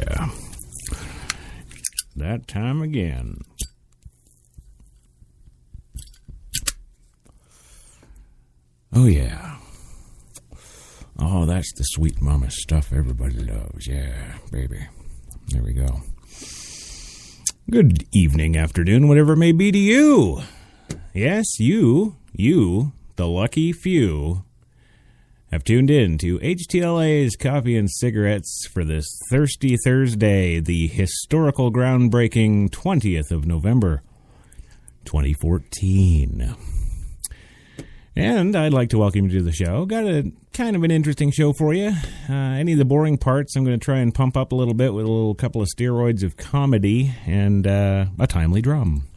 yeah. That time again. Oh, yeah. Oh, that's the sweet mama stuff everybody loves. Yeah, baby. There we go. Good evening, afternoon, whatever it may be to you. Yes, you, the lucky few, have tuned in to HTLA's Coffee and Cigarettes for this Thirsty Thursday, the historical groundbreaking 20th of November, 2014. And I'd like to welcome you to the show. Got a kind of an interesting show for you. Any of the boring parts I'm going to try and pump up a little bit with a couple of steroids of comedy and a timely drum.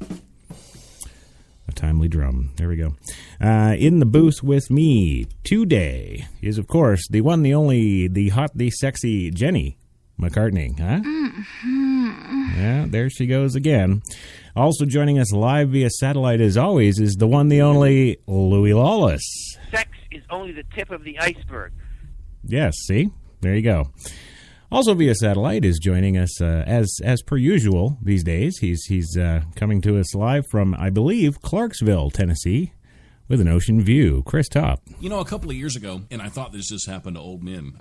A timely drum. There we go. In the booth with me today is, of course, the one, the only, the hot, the sexy Jenny McCartney. Huh? Mm-hmm. Yeah, there she goes again. Also joining us live via satellite, as always, is the one, the only Louis Lawless. Sex is only the tip of the iceberg. Yes, see? There you go. Also via satellite is joining us, as per usual these days. He's coming to us live from, I believe, Clarksville, Tennessee, with an ocean view. Chris Top. You know, a couple of years ago, and I thought this just happened to old men.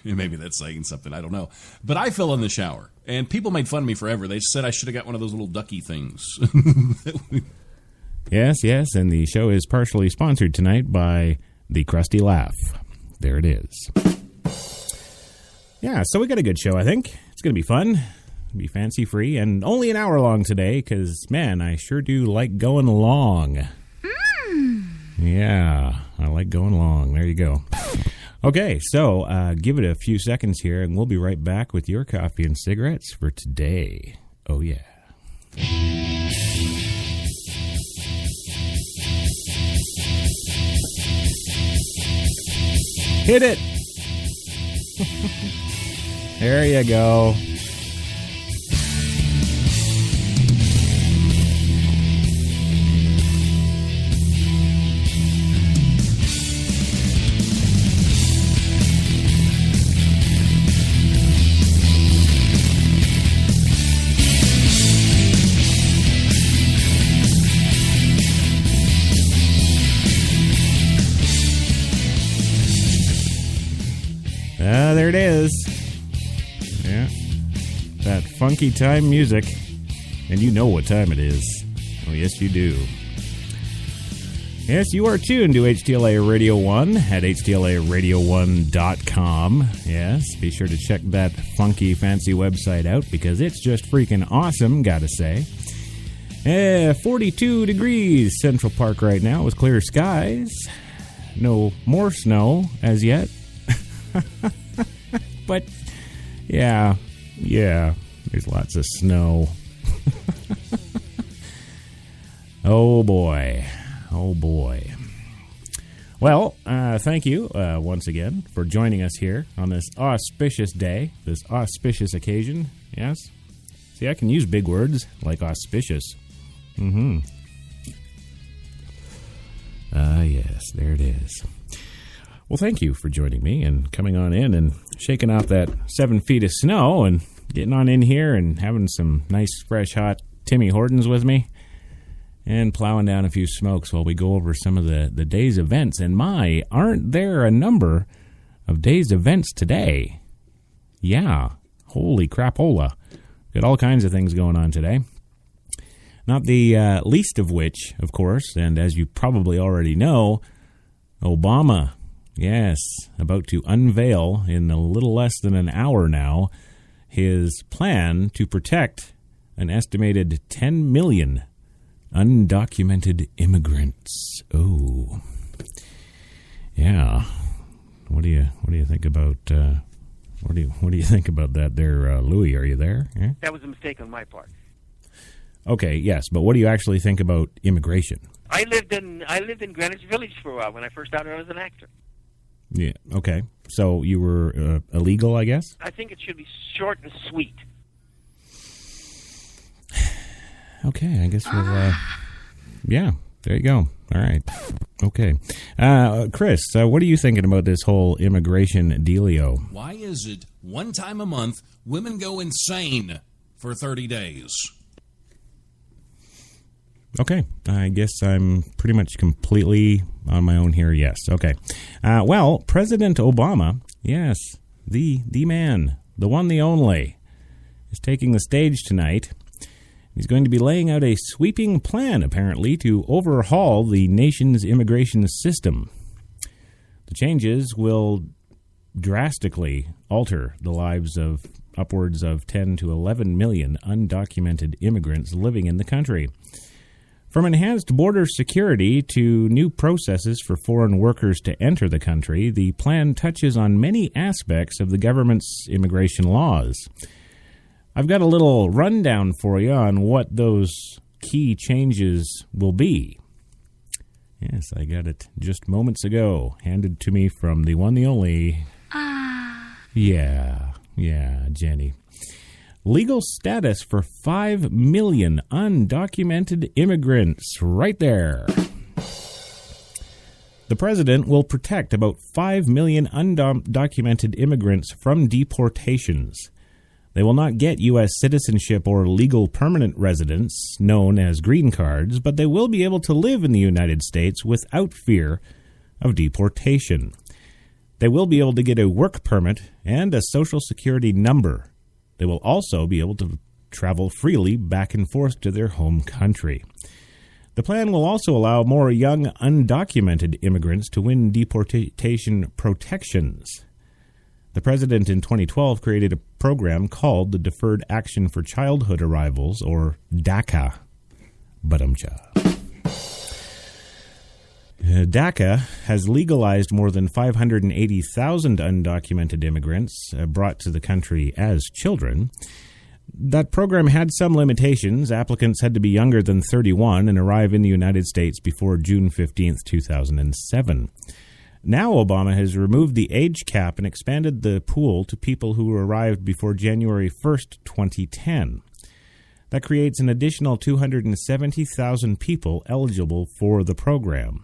Maybe that's saying something, I don't know. But I fell in the shower, and people made fun of me forever. They said I should have got one of those little ducky things. Yes, and the show is partially sponsored tonight by the Krusty Laugh. There it is. Yeah, so we got a good show, I think. It's going to be fun. It'll be fancy-free, and only an hour long today, because, man, I sure do like going long. Yeah, I like going long. There you go. Okay, so give it a few seconds here, and we'll be right back with your coffee and cigarettes for today. Oh, yeah. Hit it! There you go. There it is. Yeah. That funky time music. And you know what time it is. Oh, yes, you do. Yes, you are tuned to HTLA Radio 1 at HTLARadio1.com. Yes, be sure to check that funky, fancy website out because it's just freaking awesome, gotta say. 42 degrees Central Park right now with clear skies. No more snow as yet. But, yeah, there's lots of snow. Oh, boy. Well, thank you once again for joining us here on this auspicious day, this auspicious occasion. Yes? See, I can use big words like auspicious. Yes, there it is. Well, thank you for joining me and coming on in and shaking off that 7 feet of snow and getting on in here and having some nice, fresh, hot Timmy Hortons with me and plowing down a few smokes while we go over some of the day's events. And aren't there a number of day's events today? Yeah, holy crapola. Got all kinds of things going on today. Not the least of which, of course, and as you probably already know, Obama. Yes, about to unveil in a little less than an hour now his plan to protect an estimated 10 million undocumented immigrants. Oh, yeah. What do you think about what do you think about that there, Louis? Are you there? Yeah? That was a mistake on my part. Okay, yes, but what do you actually think about immigration? I lived in Greenwich Village for a while when I first started out as an actor. Yeah, okay. So you were illegal, I guess? I think it should be short and sweet. Okay, I guess we'll, yeah, There you go. All right. Okay. Chris, what are you thinking about this whole immigration dealio? Why is it one time a month women go insane for 30 days? Okay. I guess I'm pretty much completely on my own here. Yes. Okay. Well, President Obama, yes, the man, the one, the only, is taking the stage tonight. He's going to be laying out a sweeping plan, apparently, to overhaul the nation's immigration system. The changes will drastically alter the lives of upwards of 10 to 11 million undocumented immigrants living in the country. From enhanced border security to new processes for foreign workers to enter the country, the plan touches on many aspects of the government's immigration laws. I've got a little rundown for you on what those key changes will be. Yes, I got it just moments ago, handed to me from the one, the only. Yeah, Jenny. Legal status for 5 million undocumented immigrants, right there. The president will protect about 5 million undocumented immigrants from deportations. They will not get U.S. citizenship or legal permanent residence, known as green cards, but they will be able to live in the United States without fear of deportation. They will be able to get a work permit and a Social Security number. They will also be able to travel freely back and forth to their home country. The plan will also allow more young undocumented immigrants to win deportation protections. The president in 2012 created a program called the Deferred Action for Childhood Arrivals, or DACA. DACA has legalized more than 580,000 undocumented immigrants brought to the country as children. That program had some limitations. Applicants had to be younger than 31 and arrive in the United States before June 15, 2007. Now Obama has removed the age cap and expanded the pool to people who arrived before January 1st, 2010. That creates an additional 270,000 people eligible for the program.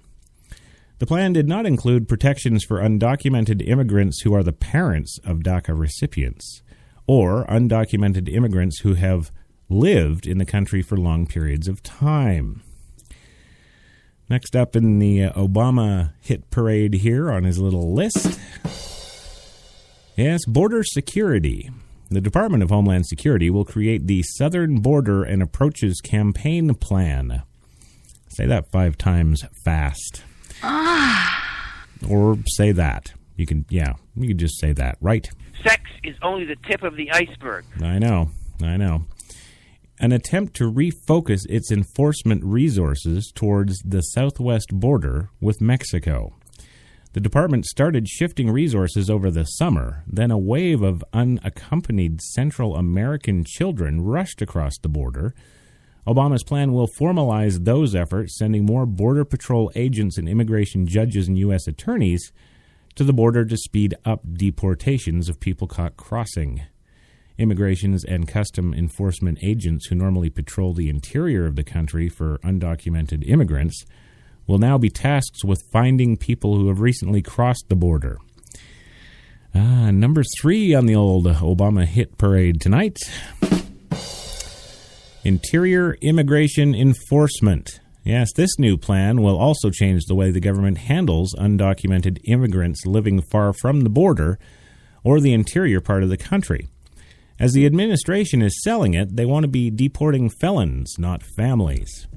The plan did not include protections for undocumented immigrants who are the parents of DACA recipients, or undocumented immigrants who have lived in the country for long periods of time. Next up in the Obama hit parade here on his little list. Yes, border security. The Department of Homeland Security will create the Southern Border and Approaches Campaign Plan. Say that 5 times fast. Or say that. You can just say that, right? Sex is only the tip of the iceberg. I know. An attempt to refocus its enforcement resources towards the southwest border with Mexico. The department started shifting resources over the summer. Then a wave of unaccompanied Central American children rushed across the border. Obama's plan will formalize those efforts, sending more Border Patrol agents and immigration judges and U.S. attorneys to the border to speed up deportations of people caught crossing. Immigrations and custom enforcement agents who normally patrol the interior of the country for undocumented immigrants will now be tasked with finding people who have recently crossed the border. Number 3 on the old Obama hit parade tonight. Interior Immigration Enforcement. Yes, this new plan will also change the way the government handles undocumented immigrants living far from the border or the interior part of the country. As the administration is selling it, they want to be deporting felons, not families.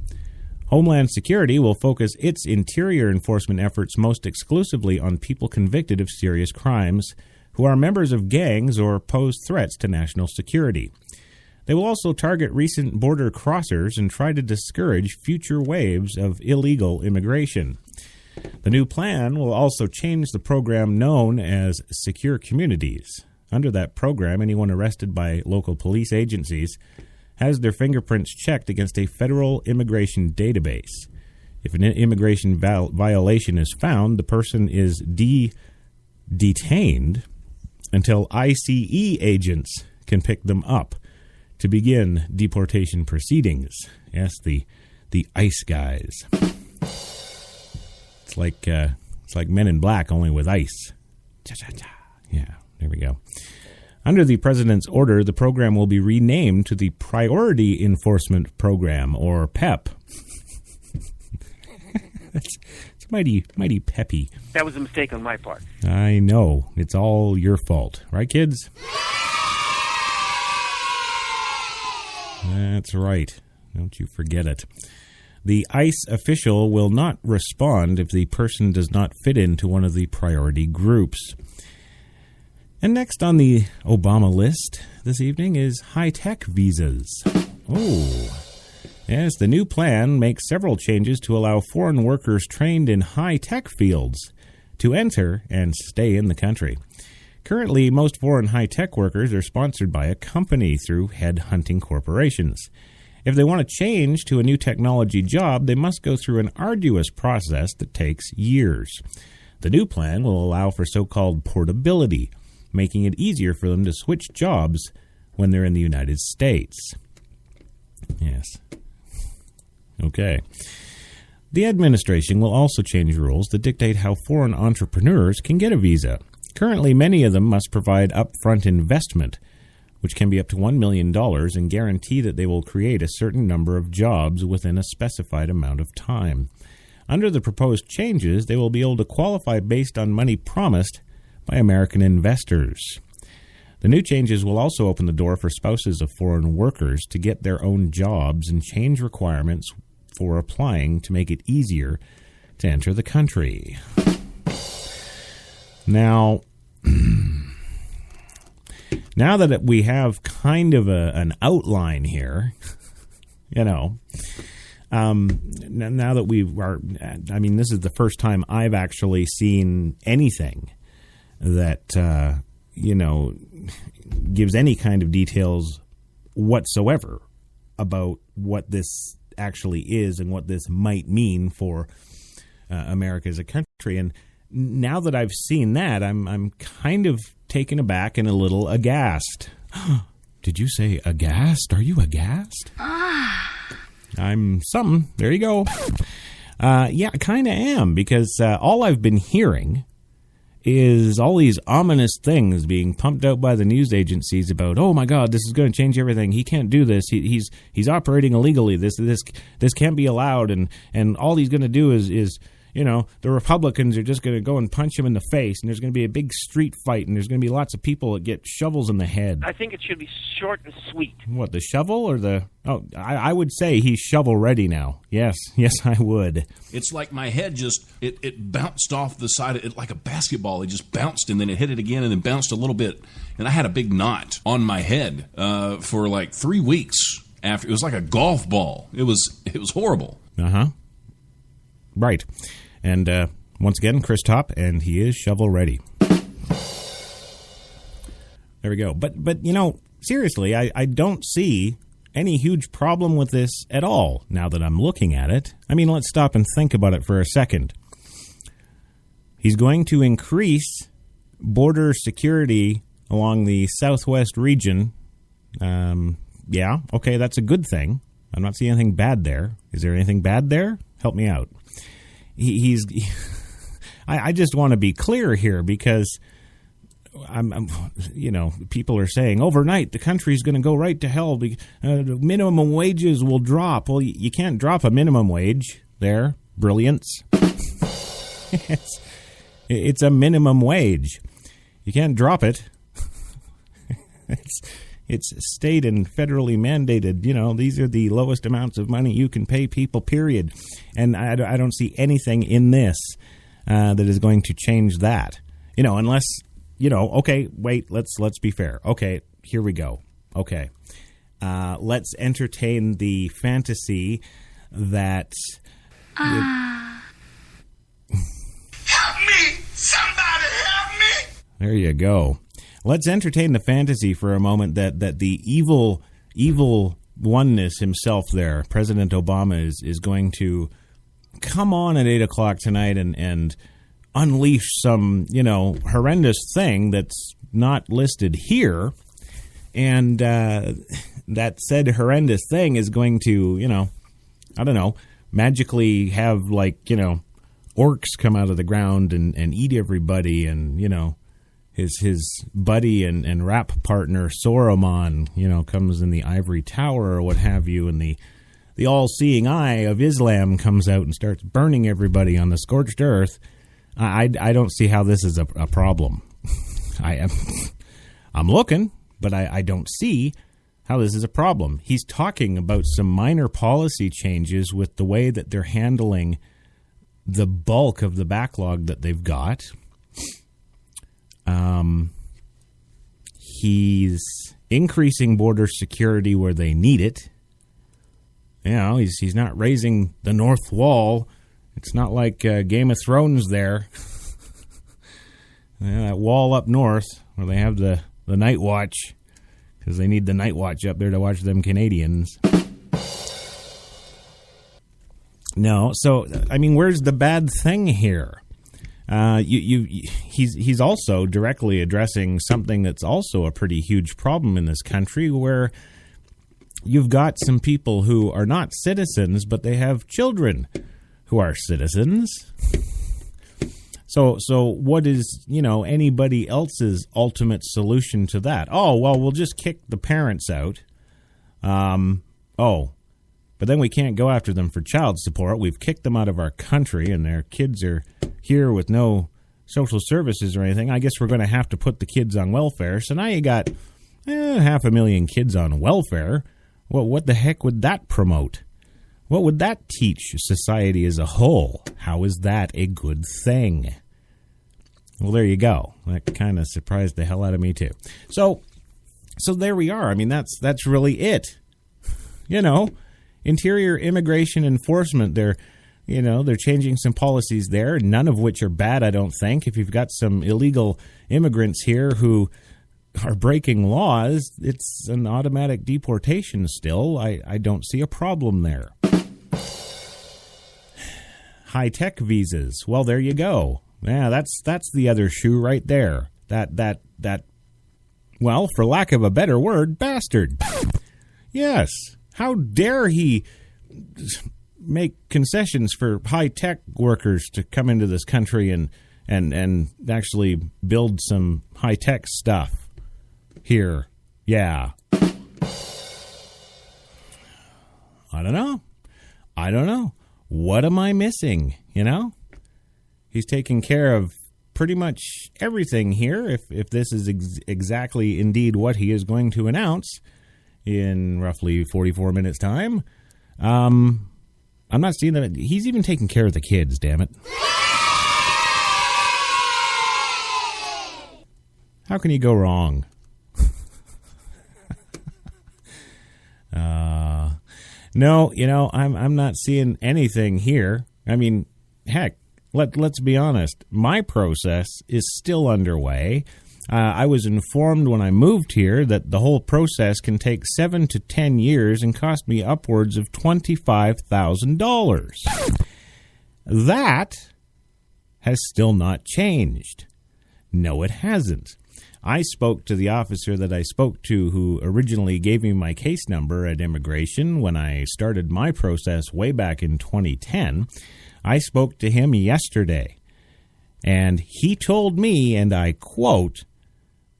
Homeland Security will focus its interior enforcement efforts most exclusively on people convicted of serious crimes who are members of gangs or pose threats to national security. They will also target recent border crossers and try to discourage future waves of illegal immigration. The new plan will also change the program known as Secure Communities. Under that program, anyone arrested by local police agencies has their fingerprints checked against a federal immigration database. If an immigration violation is found, the person is detained until ICE agents can pick them up to begin deportation proceedings. Yes, the ICE guys. It's like Men in Black, only with ice. Cha-cha-cha. Yeah, there we go. Under the president's order, the program will be renamed to the Priority Enforcement Program, or PEP. It's mighty peppy. That was a mistake on my part. I know. It's all your fault. Right, kids? That's right. Don't you forget it. The ICE official will not respond if the person does not fit into one of the priority groups. And next on the Obama list this evening is high-tech visas. Oh, yes, the new plan makes several changes to allow foreign workers trained in high-tech fields to enter and stay in the country. Currently, most foreign high-tech workers are sponsored by a company through headhunting corporations. If they want to change to a new technology job, they must go through an arduous process that takes years. The new plan will allow for so-called portability, making it easier for them to switch jobs when they're in the United States. Yes. Okay. The administration will also change rules that dictate how foreign entrepreneurs can get a visa. Currently, many of them must provide upfront investment, which can be up to $1 million, and guarantee that they will create a certain number of jobs within a specified amount of time. Under the proposed changes, they will be able to qualify based on money promised by American investors. The new changes will also open the door for spouses of foreign workers to get their own jobs and change requirements for applying to make it easier to enter the country. Now that we have kind of an outline here, now that this is the first time I've actually seen anything that, gives any kind of details whatsoever about what this actually is and what this might mean for America as a country. And now that I've seen that, I'm kind of taken aback and a little aghast. Did you say aghast? Are you aghast? I'm something. There you go. Yeah, I kind of am, because all I've been hearing is all these ominous things being pumped out by the news agencies about, oh my God, this is going to change everything. He can't do this. He's operating illegally. This can't be allowed. And all he's going to do is the Republicans are just going to go and punch him in the face, and there's going to be a big street fight, and there's going to be lots of people that get shovels in the head. I think it should be short and sweet. What, the shovel or the... Oh, I would say he's shovel ready now. Yes, I would. It's like my head just, it bounced off the side of it like a basketball. It just bounced, and then it hit it again, and then bounced a little bit. And I had a big knot on my head for like 3 weeks after. It was like a golf ball. It was horrible. Uh-huh. Right. And once again, Chris Topp, and he is shovel ready. There we go. But seriously, I don't see any huge problem with this at all now that I'm looking at it. I mean, let's stop and think about it for a second. He's going to increase border security along the southwest region. Yeah, okay, that's a good thing. I'm not seeing anything bad there. Is there anything bad there? Help me out. I just want to be clear here, because people are saying overnight the country's going to go right to hell. Minimum wages will drop. Well, you can't drop a minimum wage there. Brilliance. It's a minimum wage. You can't drop it. It's state and federally mandated. These are the lowest amounts of money you can pay people, period. And I don't see anything in this that is going to change that. Unless, okay, wait, let's be fair. Okay, here we go. Okay. Let's entertain the fantasy that... Help me! Somebody help me! There you go. Let's entertain the fantasy for a moment that the evil oneness himself there, President Obama, is going to come on at 8 o'clock tonight and unleash some, horrendous thing that's not listed here. And that said horrendous thing is going to, magically have, orcs come out of the ground and eat everybody, and, his buddy and rap partner Saruman, comes in the ivory tower or what have you, and the all-seeing eye of Islam comes out and starts burning everybody on the scorched earth. I don't see how this is a problem. I'm looking, but I don't see how this is a problem. He's talking about some minor policy changes with the way that they're handling the bulk of the backlog that they've got. He's increasing border security where they need it. He's not raising the north wall. It's not like Game of Thrones there. That wall up north where they have the night watch, because they need the night watch up there to watch them Canadians. No, so where's the bad thing here? He's also directly addressing something that's also a pretty huge problem in this country, where you've got some people who are not citizens, but they have children who are citizens. So what is, anybody else's ultimate solution to that? Oh, well, we'll just kick the parents out. But then we can't go after them for child support. We've kicked them out of our country, and their kids are here with no social services or anything. I guess we're going to have to put the kids on welfare. So now you got 500,000 kids on welfare. Well, what the heck would that promote? What would that teach society as a whole? How is that a good thing? Well, there you go. That kind of surprised the hell out of me too. So there we are. That's really it. Interior Immigration Enforcement, they're changing some policies there, none of which are bad, I don't think. If you've got some illegal immigrants here who are breaking laws, it's an automatic deportation still. I don't see a problem there. High-tech visas. Well, there you go. Yeah, that's the other shoe right there. That well, for lack of a better word, bastard. Yes. How dare he make concessions for high-tech workers to come into this country and actually build some high-tech stuff here. Yeah. I don't know. What am I missing, He's taking care of pretty much everything here, if this is exactly indeed what he is going to announce in roughly 44 minutes' time. I'm not seeing that. He's even taking care of the kids, damn it. How can you go wrong? No, I'm not seeing anything here. Heck, let's be honest. My process is still underway. I was informed when I moved here that the whole process can take 7 to 10 years and cost me upwards of $25,000. That has still not changed. No, it hasn't. I spoke to the officer that I spoke to who originally gave me my case number at immigration when I started my process way back in 2010. I spoke to him yesterday, and he told me, and I quote,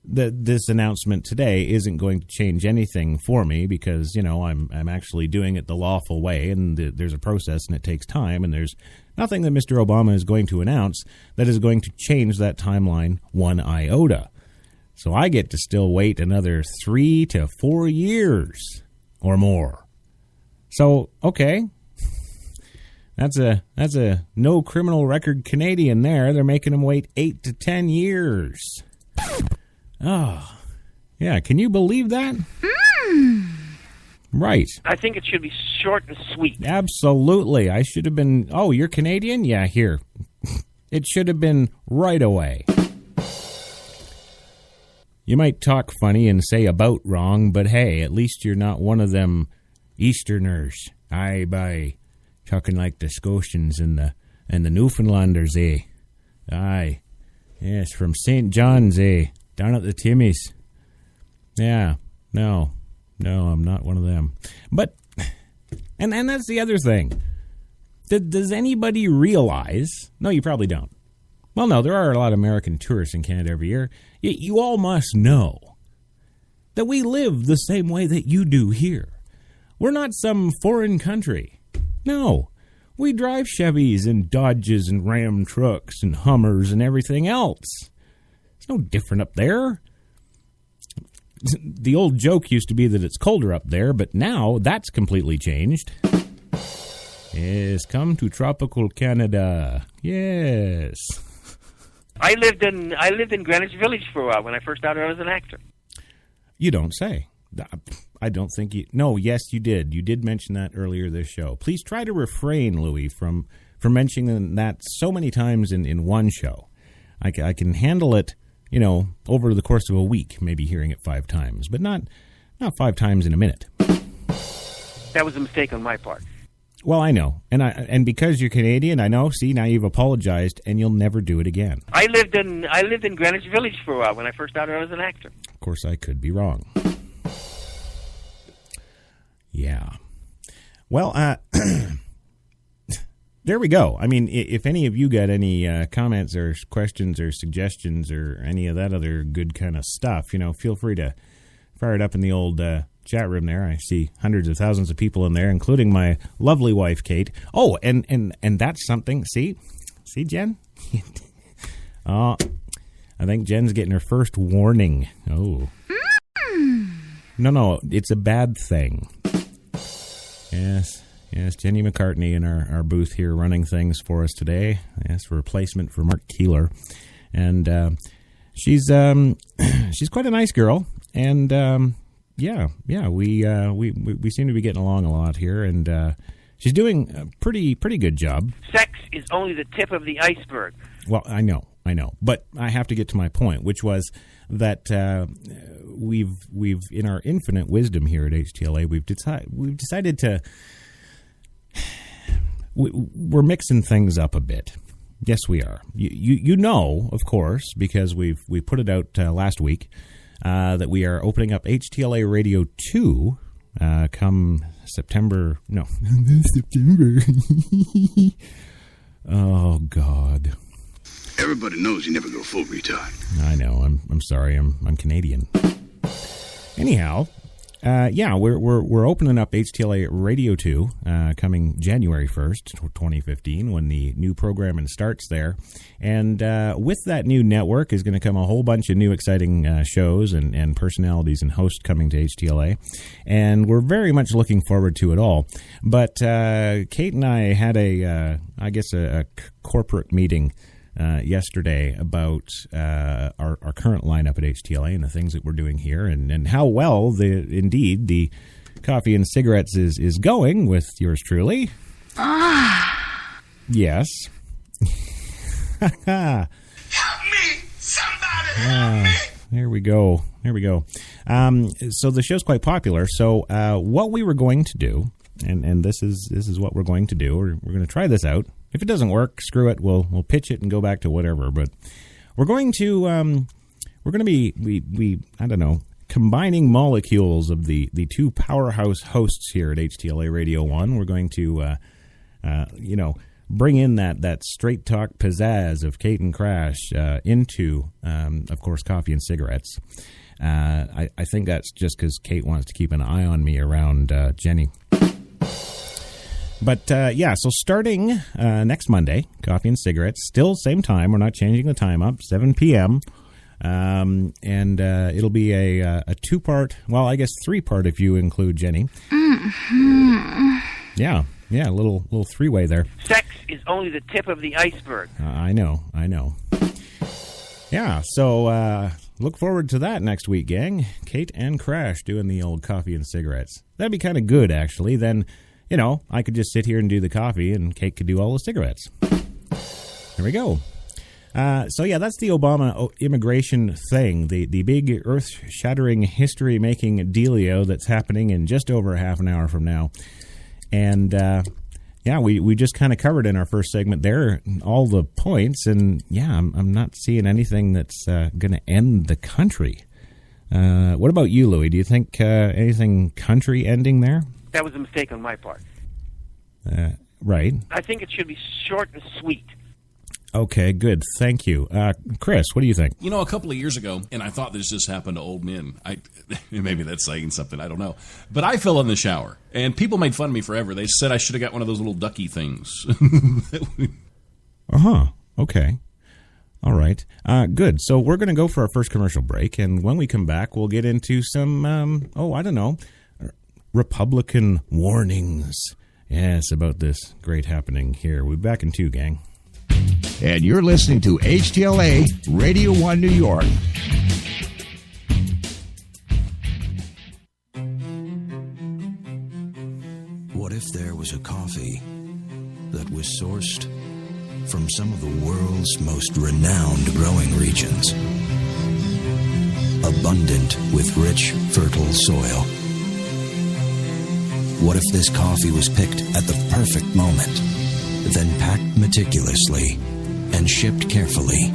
that this announcement today isn't going to change anything for me because, I'm actually doing it the lawful way, and there's a process and it takes time, and there's nothing that Mr. Obama is going to announce that is going to change that timeline one iota. So I get to still wait another 3 to 4 years or more. So, okay. That's a no criminal record Canadian there. They're making him wait 8 to 10 years. Oh, yeah. Can you believe that? Right. I think it should be short and sweet. Absolutely. I should have been, oh, you're Canadian? Yeah, here. It should have been right away. You might talk funny and say about wrong, but hey, at least you're not one of them Easterners. Aye, by talking like the Scotians and the Newfoundlanders, eh? Aye. Yes, from St. John's, eh? Down at the Timmies. Yeah, no, I'm not one of them. But, and that's the other thing. Does anybody realize? No, you probably don't. Well, no, there are a lot of American tourists in Canada every year. You all must know that we live the same way that you do here. We're not some foreign country. No, we drive Chevys and Dodges and Ram trucks and Hummers and everything else. It's no different up there. The old joke used to be that it's colder up there, but now that's completely changed. Yes, come to tropical Canada. Yes. I lived in Greenwich Village for a while when I first started out as an actor. You don't say. I don't think you... No, yes, you did. You did mention that earlier this show. Please try to refrain, Louis, from mentioning that so many times in one show. I can handle it, over the course of a week, maybe hearing it 5 times, but not 5 times in a minute. That was a mistake on my part. Well, I know, and because you're Canadian, I know. See, now you've apologized, and you'll never do it again. I lived in Greenwich Village for a while when I first started out as an actor. Of course, I could be wrong. Yeah. Well, there we go. I mean, if any of you got any comments or questions or suggestions or any of that other good kind of stuff, feel free to fire it up in the old chat room there. I see hundreds of thousands of people in there, including my lovely wife, Kate. Oh, and that's something. See, Jen? I think Jen's getting her first warning. Oh. No, it's a bad thing. Yes, Jenny McCartney in our booth here running things for us today. Yes, replacement for Mark Keeler. And she's quite a nice girl. And yeah, we seem to be getting along a lot here, and she's doing a pretty good job. Sex is only the tip of the iceberg. Well, I know, but I have to get to my point, which was that we've in our infinite wisdom here at HTLA, we've decided to we're mixing things up a bit. Yes, we are. You know, of course, because we put it out last week. That we are opening up HTLA Radio 2 come September. No, September. Oh, God. Everybody knows you never go full retard. I know. I'm sorry. I'm Canadian. Anyhow, we're opening up HTLA Radio 2 coming January 1st, 2015, when the new programming starts there. And with that new network is going to come a whole bunch of new exciting shows and personalities and hosts coming to HTLA. And we're very much looking forward to it all. But Kate and I had a corporate meeting yesterday about our current lineup at HTLA and the things that we're doing here and how well the Coffee and Cigarettes is going with yours truly. Yes. Help me! Somebody help me! There we go. So the show's quite popular. So what we were going to do, and this is what we're going to do. We're going to try this out. If it doesn't work, screw it. We'll pitch it and go back to whatever. But we're going to be I don't know, combining molecules of the two powerhouse hosts here at HTLA Radio 1. We're going to bring in that straight talk pizzazz of Kate and Crash into of course Coffee and Cigarettes. I think that's just because Kate wants to keep an eye on me around Jenny. But, so starting next Monday, Coffee and Cigarettes, still same time. We're not changing the time up, 7 p.m. And it'll be a 2-part, well, I guess 3-part if you include Jenny. Mm-hmm. Yeah, a little 3-way there. Sex is only the tip of the iceberg. I know. Yeah, so look forward to that next week, gang. Kate and Crash doing the old Coffee and Cigarettes. That'd be kind of good, actually. Then... I could just sit here and do the coffee, and Kate could do all the cigarettes. There we go. That's the Obama immigration thing, the big earth-shattering, history-making dealio that's happening in just over half an hour from now. And, we just kind of covered in our first segment there all the points, and, I'm not seeing anything that's going to end the country. What about you, Louis? Do you think anything country ending there? That was a mistake on my part. Right. I think it should be short and sweet. Okay, good. Thank you. Chris, what do you think? You know, a couple of years ago, and I thought this just happened to old men. Maybe that's saying something. I don't know. But I fell in the shower, and people made fun of me forever. They said I should have got one of those little ducky things. Okay. All right. Good. So we're going to go for our first commercial break, and when we come back, we'll get into some, I don't know, Republican warnings. Yes, about this great happening here. We'll be back in 2, gang. And you're listening to HTLA Radio 1 New York. What if there was a coffee that was sourced from some of the world's most renowned growing regions, abundant with rich, fertile soil? What if this coffee was picked at the perfect moment, then packed meticulously and shipped carefully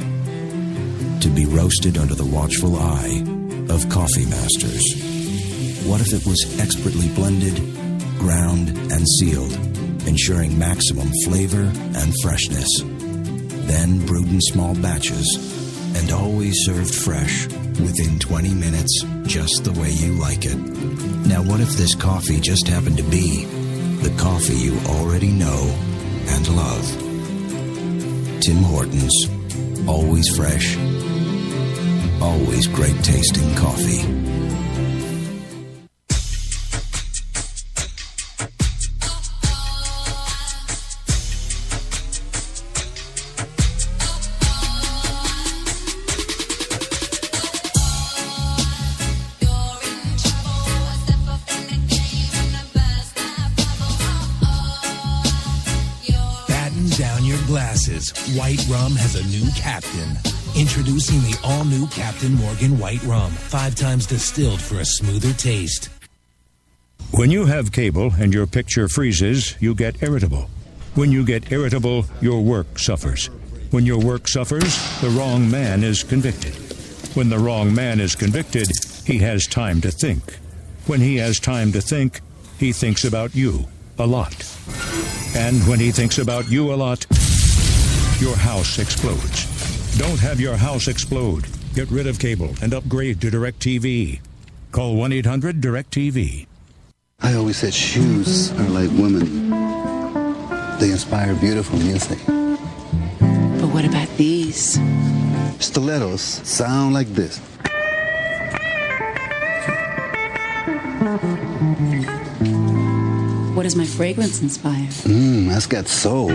to be roasted under the watchful eye of coffee masters? What if it was expertly blended, ground, and sealed, ensuring maximum flavor and freshness, then brewed in small batches and always served fresh within 20 minutes, just the way you like it? Now, what if this coffee just happened to be the coffee you already know and love? Tim Hortons. Always fresh, always great tasting coffee. White Rum has a new captain. Introducing the all-new Captain Morgan White Rum, 5 times distilled for a smoother taste. When you have cable and your picture freezes, you get irritable. When you get irritable, your work suffers. When your work suffers, the wrong man is convicted. When the wrong man is convicted, he has time to think. When he has time to think, he thinks about you a lot. And when he thinks about you a lot, your house explodes. Don't have your house explode. Get rid of cable and upgrade to DirecTV. Call 1-800-DirecTV. I always said shoes are like women. They inspire beautiful music. But what about these? Stilettos sound like this. What does my fragrance inspire? That's got soul.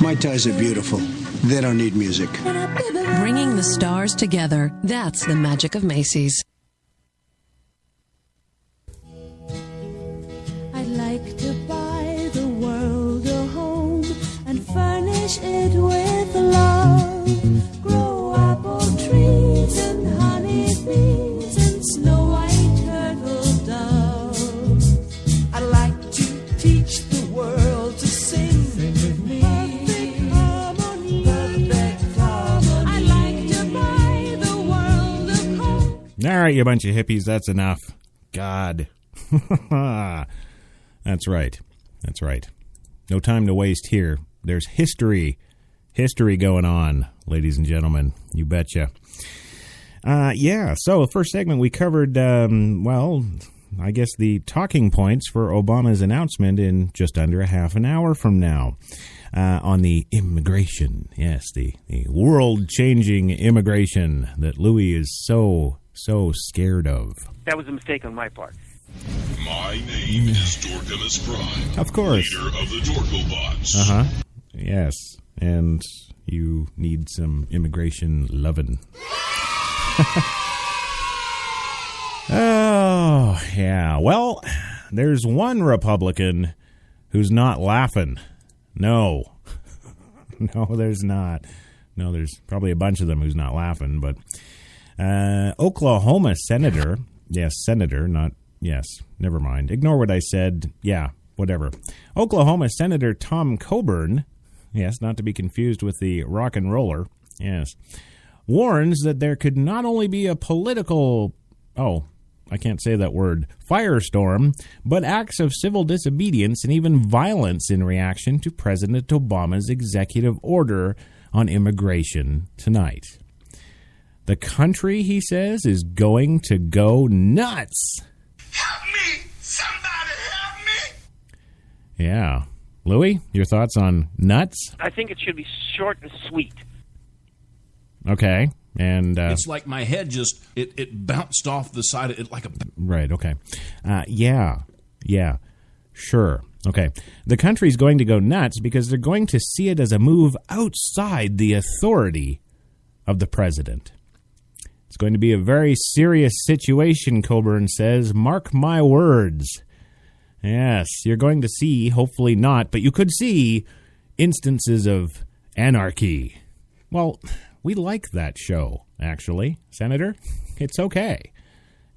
My ties are beautiful. They don't need music. Bringing the stars together. That's the magic of Macy's. I'd like to buy the world a home and furnish it with love. Grow apple trees and honeybees and snow white turtle doves. I'd like to teach the world to sing with me. Perfect harmony. I'd like to buy the world a home. All right, you bunch of hippies, that's enough. God. That's right. That's right. No time to waste here. There's history going on, ladies and gentlemen. You betcha. So the first segment we covered, I guess the talking points for Obama's announcement in just under a half an hour from now on the immigration. Yes, the world-changing immigration that Louis is so scared of. That was a mistake on my part. My name is Dorkimus Prime. Of course. Leader of the Dorkobots. Yes, and you need some immigration lovin'. Oh, yeah. Well, there's one Republican who's not laughing. No. No, there's not. No, there's probably a bunch of them who's not laughing, but Oklahoma Senator, yes, Senator, not, yes, never mind. Ignore what I said. Yeah, whatever. Oklahoma Senator Tom Coburn, yes, not to be confused with the rock and roller, yes, warns that there could not only be a political, I can't say that word, firestorm, but acts of civil disobedience and even violence in reaction to President Obama's executive order on immigration tonight. The country, he says, is going to go nuts. Help me! Somebody help me! Yeah. Louis, your thoughts on nuts? I think it should be short and sweet. Okay. And it's like my head just it bounced off the side of it like a right. Okay. Yeah. Sure. Okay. The country's going to go nuts because they're going to see it as a move outside the authority of the president. It's going to be a very serious situation, Coburn says. Mark my words. Yes, you're going to see, hopefully not, but you could see instances of anarchy. Well, we like that show, actually, Senator. It's okay.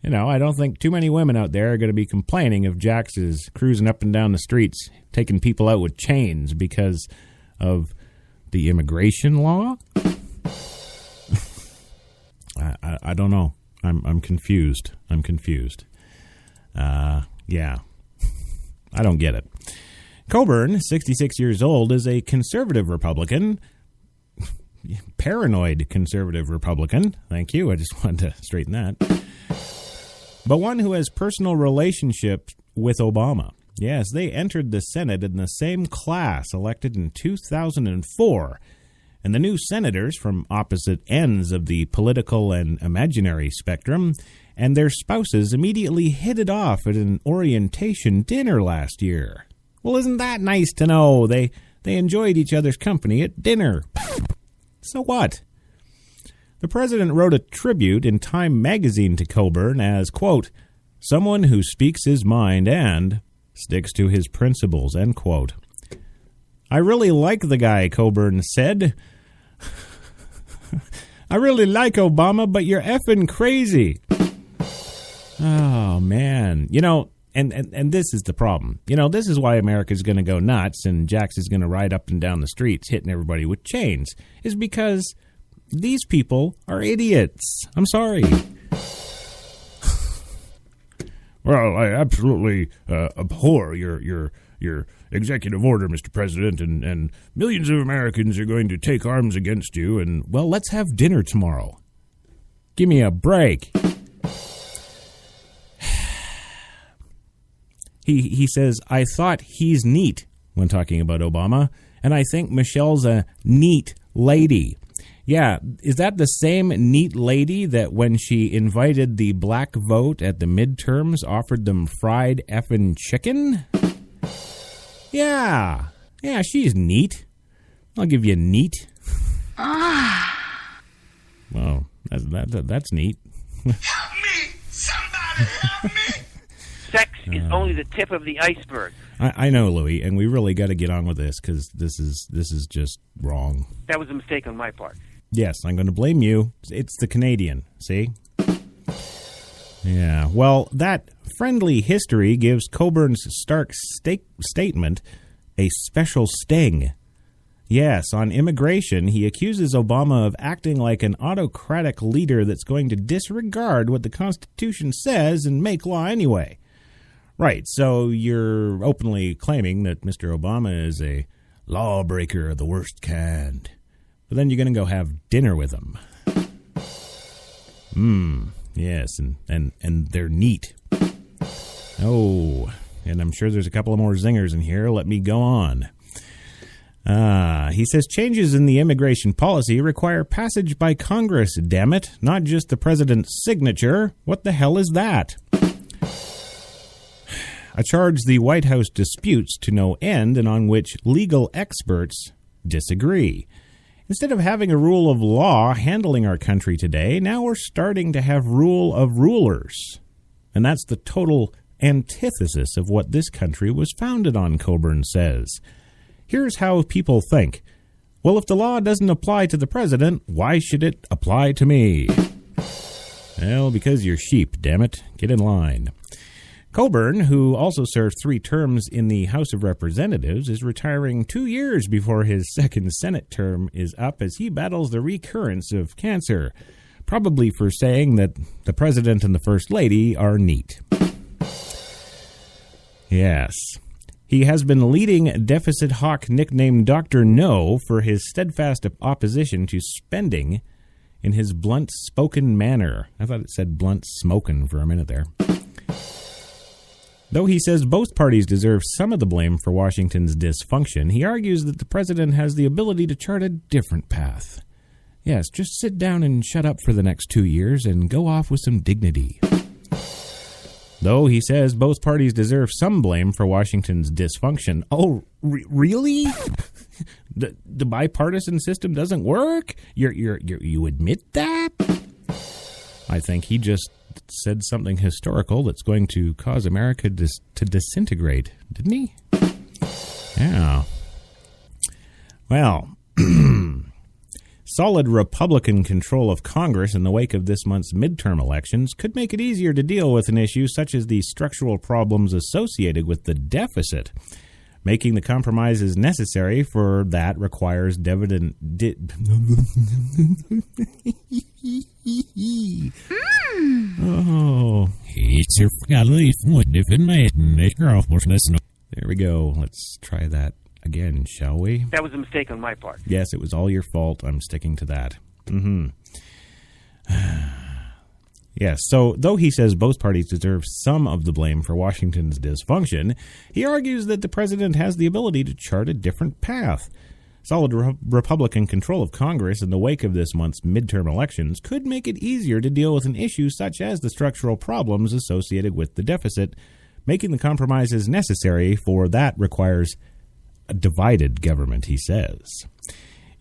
You know, I don't think too many women out there are going to be complaining if Jax is cruising up and down the streets, taking people out with chains because of the immigration law. I don't know. I'm confused. Yeah. I don't get it. Coburn, 66 years old, is a conservative Republican. Paranoid conservative Republican. Thank you. I just wanted to straighten that. But one who has personal relationship with Obama. Yes, they entered the Senate in the same class, elected in 2004. And the new senators from opposite ends of the political and imaginary spectrum and their spouses immediately hit it off at an orientation dinner last year. Well, isn't that nice to know? They enjoyed each other's company at dinner. So what? The president wrote a tribute in Time magazine to Coburn as, quote, someone who speaks his mind and sticks to his principles, end quote. I really like the guy, Coburn said. I really like Obama, but you're effing crazy. Oh, man. You know, and this is the problem. You know, this is why America's going to go nuts and Jax is going to ride up and down the streets hitting everybody with chains, is because these people are idiots. I'm sorry. Well, I absolutely abhor your executive order, Mr. President, and millions of Americans are going to take arms against you, and, well, let's have dinner tomorrow. Give me a break. He says, I thought he's neat when talking about Obama, and I think Michelle's a neat lady. Yeah, is that the same neat lady that when she invited the black vote at the midterms offered them fried effing chicken? Yeah, she's neat. I'll give you neat. Well, that's neat. Help me! Somebody help me! Sex is only the tip of the iceberg. I know, Louis, and we really got to get on with this because this is just wrong. That was a mistake on my part. Yes, I'm going to blame you. It's the Canadian, see? Yeah, well, that friendly history gives Coburn's stark statement a special sting. Yes, on immigration, he accuses Obama of acting like an autocratic leader that's going to disregard what the Constitution says and make law anyway. Right, so you're openly claiming that Mr. Obama is a lawbreaker of the worst kind. But then you're going to go have dinner with him. Yes, and they're neat. Oh, and I'm sure there's a couple of more zingers in here. Let me go on. He says changes in the immigration policy require passage by Congress, damn it, not just the president's signature. What the hell is that? A charge the White House disputes to no end and on which legal experts disagree. Instead of having a rule of law handling our country today, now we're starting to have rule of rulers. And that's the total antithesis of what this country was founded on, Coburn says. Here's how people think. Well, if the law doesn't apply to the president, why should it apply to me? Well, because you're sheep, damn it. Get in line. Coburn, who also served 3 terms in the House of Representatives, is retiring 2 years before his second Senate term is up as he battles the recurrence of cancer. probably for saying that the president and the first lady are neat. Yes. He has been leading deficit hawk nicknamed Dr. No for his steadfast opposition to spending in his blunt-spoken manner. I thought it said blunt-smokin' for a minute there. Though he says both parties deserve some of the blame for Washington's dysfunction, he argues that the president has the ability to chart a different path. Yes, just sit down and shut up for the next 2 years and go off with some dignity. Though he says both parties deserve some blame for Washington's dysfunction. Oh, really? The bipartisan system doesn't work? You admit that? I think he just said something historical that's going to cause America to disintegrate, didn't he? Yeah. Well, solid Republican control of Congress in the wake of this month's midterm elections could make it easier to deal with an issue such as the structural problems associated with the deficit. Making the compromises necessary for that requires There we go. Let's try that again, shall we? That was a mistake on my part. Yes, it was all your fault. I'm sticking to that. Yes, so though he says both parties deserve some of the blame for Washington's dysfunction, he argues that the president has the ability to chart a different path. Solid Republican control of Congress in the wake of this month's midterm elections could make it easier to deal with an issue such as the structural problems associated with the deficit. Making the compromises necessary for that requires a divided government, he says.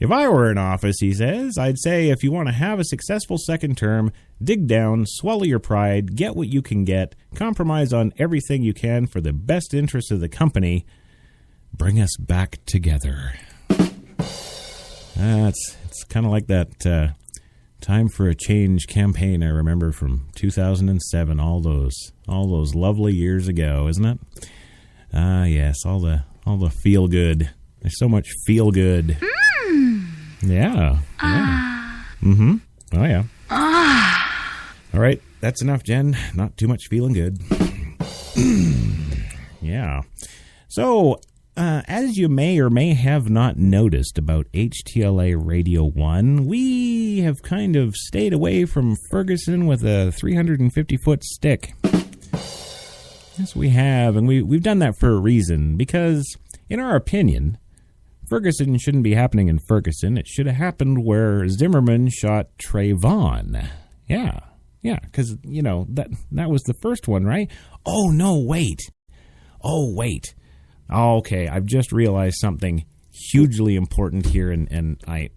If I were in office, he says, I'd say if you want to have a successful second term, dig down, swallow your pride, get what you can get, compromise on everything you can for the best interests of the company, bring us back together. It's kind of like that Time for a Change campaign I remember from 2007, all those lovely years ago, isn't it? Yes, all the feel good. There's so much feel good. Yeah. Oh yeah. All right, that's enough, Jen. Not too much feeling good. Yeah. So, as you may or may have not noticed about HTLA Radio 1, we have kind of stayed away from Ferguson with a 350-foot stick. Yes, we have, and we've done that for a reason, because, in our opinion, Ferguson shouldn't be happening in Ferguson. It should have happened where Zimmerman shot Trayvon. Yeah, because, that was the first one, right? Oh, no, wait. Okay, I've just realized something hugely important here, and I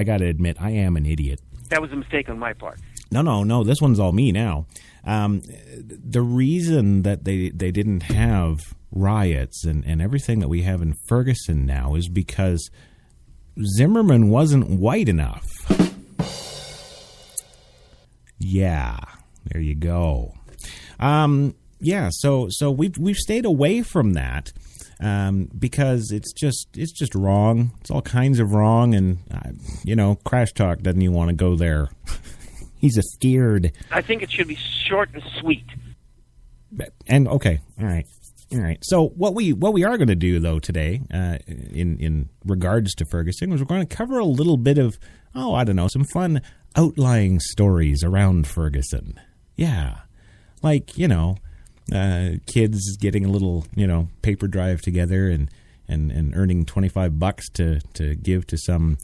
got to admit, I am an idiot. That was a mistake on my part. No, this one's all me now. The reason that they didn't have riots and everything that we have in Ferguson now is because Zimmerman wasn't white enough. Yeah, there you go. So we've stayed away from that because it's just wrong. It's all kinds of wrong, and Crash Talk doesn't even want to go there. He's a scared. I think it should be short and sweet. And okay, all right. So what we are going to do though today, in regards to Ferguson, is we're going to cover a little bit of some fun outlying stories around Ferguson. Yeah, like kids getting a little paper drive together and earning $25 to give to some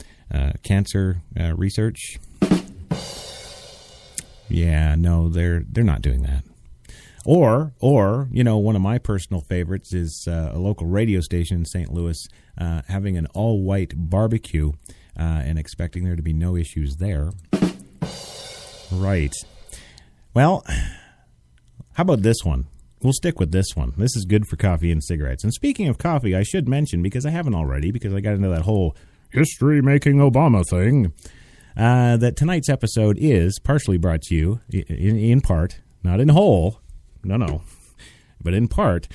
cancer research. Yeah, no, they're not doing that. Or one of my personal favorites is a local radio station in St. Louis having an all-white barbecue and expecting there to be no issues there. Right. Well, how about this one? We'll stick with this one. This is good for coffee and cigarettes. And speaking of coffee, I should mention, because I haven't already, because I got into that whole history-making Obama thing, that tonight's episode is partially brought to you, in part, not in whole, no, but in part,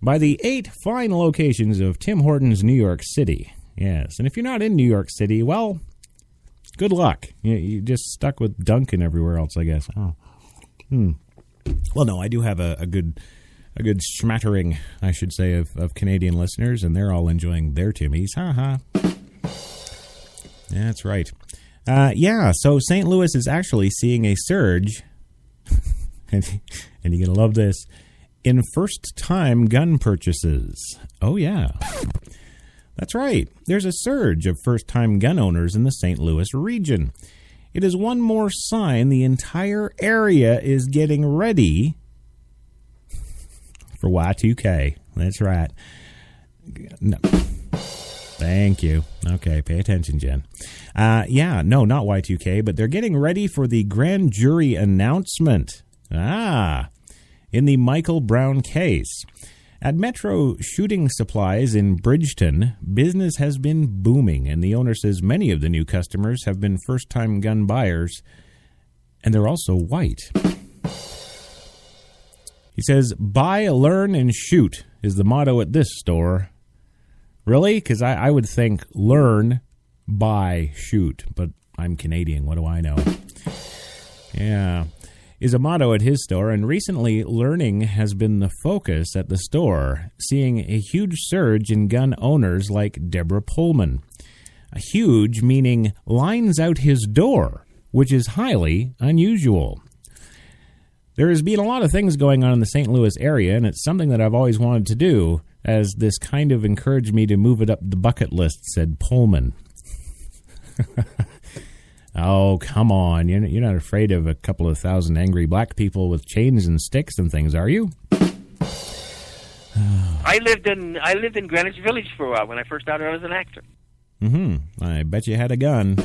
by the 8 fine locations of Tim Hortons New York City. Yes, and if you're not in New York City, well, Good luck. You just stuck with Duncan everywhere else, I guess. Oh. Well, no, I do have a good smattering, I should say, of Canadian listeners, and they're all enjoying their Timmies. Ha. That's right. So St. Louis is actually seeing a surge, and you're going to love this, in first-time gun purchases. Oh, yeah. That's right. There's a surge of first-time gun owners in the St. Louis region. It is one more sign the entire area is getting ready for Y2K. That's right. No. Thank you. Okay, pay attention, Jen. Not Y2K, but they're getting ready for the grand jury announcement. In the Michael Brown case. At Metro Shooting Supplies in Bridgeton, business has been booming, and the owner says many of the new customers have been first-time gun buyers, and they're also white. He says, buy, learn, and shoot is the motto at this store. Really? Because I would think learn, buy, shoot, but I'm Canadian. What do I know? Yeah. Is a motto at his store, and recently learning has been the focus at the store, seeing a huge surge in gun owners like Deborah Pullman. A huge meaning lines out his door, which is highly unusual. There has been a lot of things going on in the St. Louis area, and it's something that I've always wanted to do, as this kind of encouraged me to move it up the bucket list, said Pullman. Oh, come on. You're not afraid of a couple of thousand angry black people with chains and sticks and things, are you? I lived in Greenwich Village for a while when I first started out as an actor. I bet you had a gun.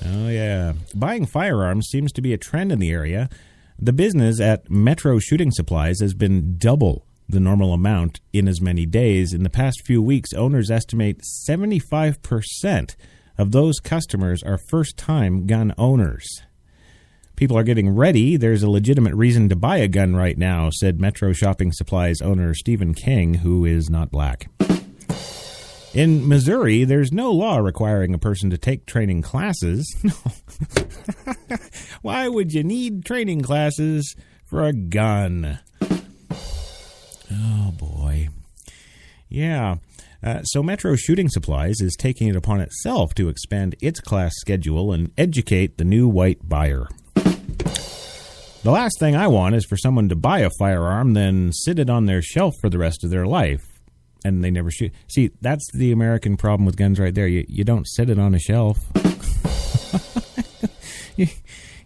Oh, yeah. Buying firearms seems to be a trend in the area. The business at Metro Shooting Supplies has been double the normal amount in as many days. In the past few weeks, owners estimate 75% of those customers are first-time gun owners. People are getting ready. There's a legitimate reason to buy a gun right now, said Metro Shopping Supplies owner Stephen King, who is not black. In Missouri, there's no law requiring a person to take training classes. Why would you need training classes for a gun? Oh, boy. Yeah. So Metro Shooting Supplies is taking it upon itself to expand its class schedule and educate the new white buyer. The last thing I want is for someone to buy a firearm, then sit it on their shelf for the rest of their life, and they never shoot. See, that's the American problem with guns right there. You don't sit it on a shelf.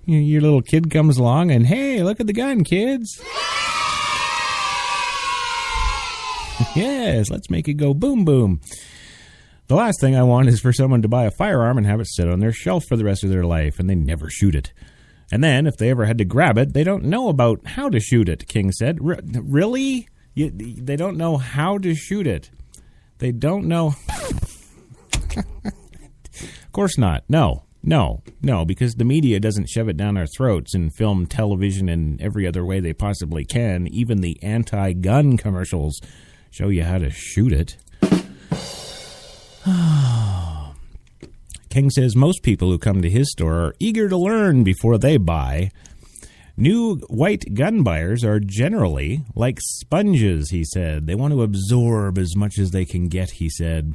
Your little kid comes along and, hey, look at the gun, kids. Yes, let's make it go boom, boom. The last thing I want is for someone to buy a firearm and have it sit on their shelf for the rest of their life, and they never shoot it. And then, if they ever had to grab it, they don't know about how to shoot it, King said. Really? They don't know how to shoot it. They don't know. Of course not. No, because the media doesn't shove it down our throats in film, television, and every other way they possibly can. Even the anti-gun commercials show you how to shoot it. King says most people who come to his store are eager to learn before they buy. New white gun buyers are generally like sponges, he said. They want to absorb as much as they can get, he said.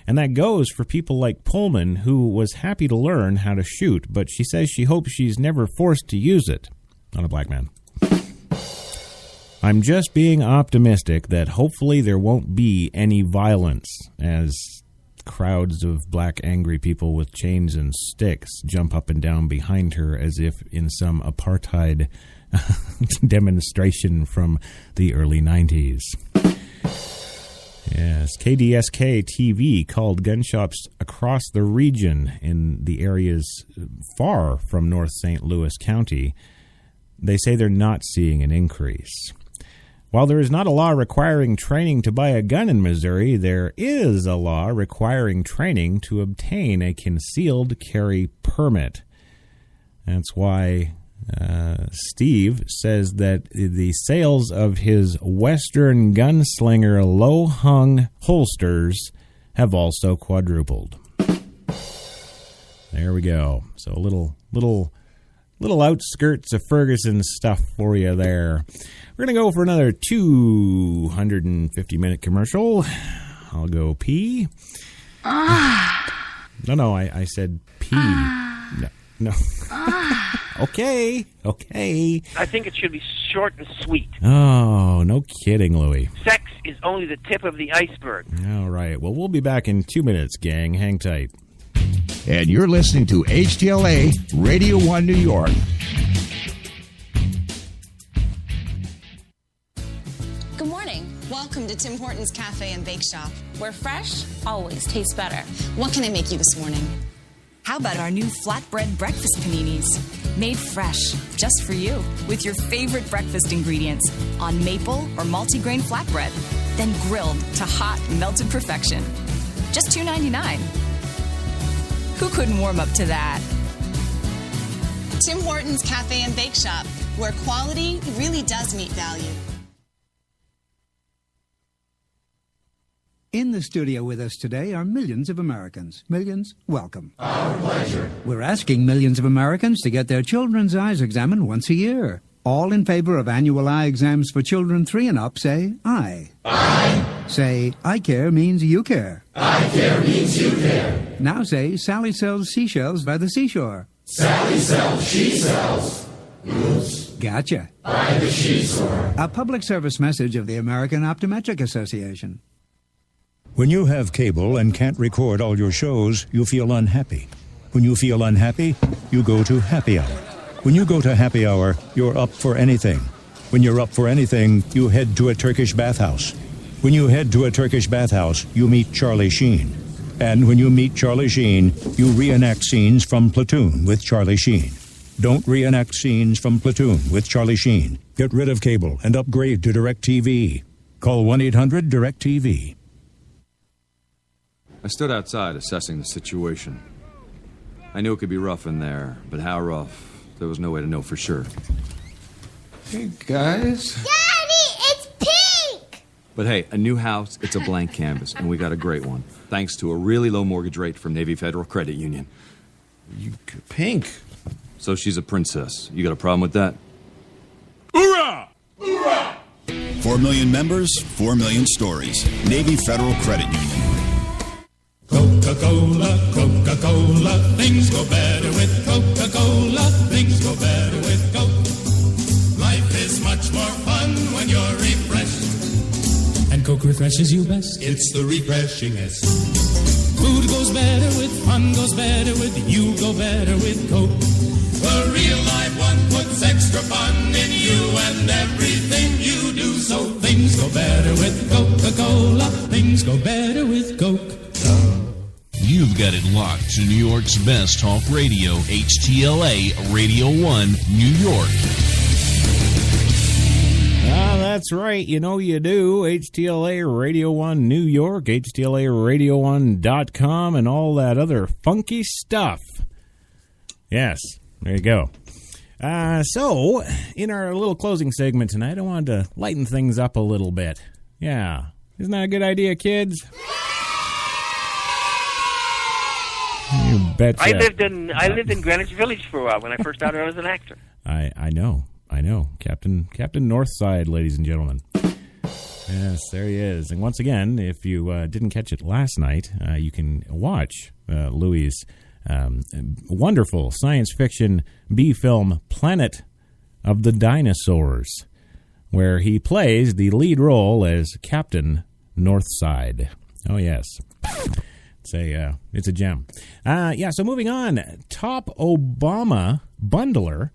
And that goes for people like Pullman, who was happy to learn how to shoot, but she says she hopes she's never forced to use it on a black man. I'm just being optimistic that hopefully there won't be any violence as crowds of black angry people with chains and sticks jump up and down behind her as if in some apartheid demonstration from the early 90s. Yes, KDSK TV called gun shops across the region in the areas far from North St. Louis County. They say they're not seeing an increase. While there is not a law requiring training to buy a gun in Missouri, there is a law requiring training to obtain a concealed carry permit. That's why Steve says that the sales of his Western Gunslinger low-hung holsters have also quadrupled. There we go. So a little outskirts of Ferguson stuff for you there. We're going to go for another 250-minute commercial. I'll go pee. No, I said pee. No. Okay. I think it should be short and sweet. Oh, no kidding, Louie. Sex is only the tip of the iceberg. All right. Well, we'll be back in 2 minutes, gang. Hang tight. And you're listening to HTLA Radio 1 New York. Good morning. Welcome to Tim Hortons Cafe and Bake Shop, where fresh always tastes better. What can I make you this morning? How about our new flatbread breakfast paninis? Made fresh, just for you, with your favorite breakfast ingredients on maple or multigrain flatbread, then grilled to hot, melted perfection. Just $2.99. Who couldn't warm up to that? Tim Hortons Cafe and Bake Shop, where quality really does meet value. In the studio with us today are millions of Americans. Millions, welcome. Our pleasure. We're asking millions of Americans to get their children's eyes examined once a year. All in favor of annual eye exams for children 3 and up, say aye. Aye. Say, I care means you care. I care means you care. Now say, Sally sells seashells by the seashore. Sally sells, she sells. Oops. Gotcha. By the she-store. A public service message of the American Optometric Association. When you have cable and can't record all your shows, you feel unhappy. When you feel unhappy, you go to happy hour. When you go to happy hour, you're up for anything. When you're up for anything, you head to a Turkish bathhouse. When you head to a Turkish bathhouse, you meet Charlie Sheen. And when you meet Charlie Sheen, you reenact scenes from Platoon with Charlie Sheen. Don't reenact scenes from Platoon with Charlie Sheen. Get rid of cable and upgrade to DirecTV. Call 1-800-DirecTV. I stood outside assessing the situation. I knew it could be rough in there, but how rough, there was no way to know for sure. Hey, guys. Daddy, it's pink! But hey, a new house, it's a blank canvas, and we got a great one, thanks to a really low mortgage rate from Navy Federal Credit Union. Pink? So she's a princess. You got a problem with that? Hoorah! Hoorah! 4 million members, 4 million stories. Navy Federal Credit Union. Coca-Cola, Coca-Cola, things go better with Coca-Cola, things go better with Coke. Life is much more fun when you're refreshed. And Coke refreshes you best. It's the refreshingest. Food goes better with, fun goes better with, you go better with Coke. The real life one puts extra fun in you and everything you do. So things go better with Coca-Cola, things go better with Coke. You've got it locked to New York's best talk radio, HTLA Radio 1, New York. That's right. You know you do. HTLA Radio 1 New York, HTLARadio1.com, and all that other funky stuff. Yes, there you go. So, in our little closing segment tonight, I wanted to lighten things up a little bit. Yeah. Isn't that a good idea, kids? You betcha. I lived in Greenwich Village for a while when I first started out as an actor. I know. Captain Northside, ladies and gentlemen. Yes, there he is. And once again, if you didn't catch it last night, you can watch Louis' wonderful science fiction B-film Planet of the Dinosaurs, where he plays the lead role as Captain Northside. Oh, yes. It's a gem. So moving on. Top Obama bundler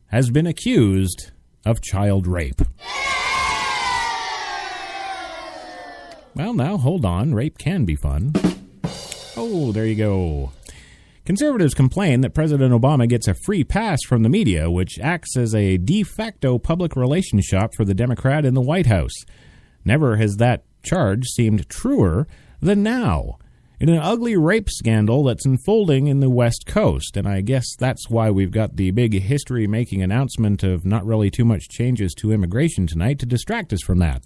has been accused of child rape. Well, now, hold on. Rape can be fun. Oh, there you go. Conservatives complain that President Obama gets a free pass from the media, which acts as a de facto public relations shop for the Democrat in the White House. Never has that charge seemed truer than now, in an ugly rape scandal that's unfolding in the West Coast. And I guess that's why we've got the big history-making announcement of not really too much changes to immigration tonight to distract us from that.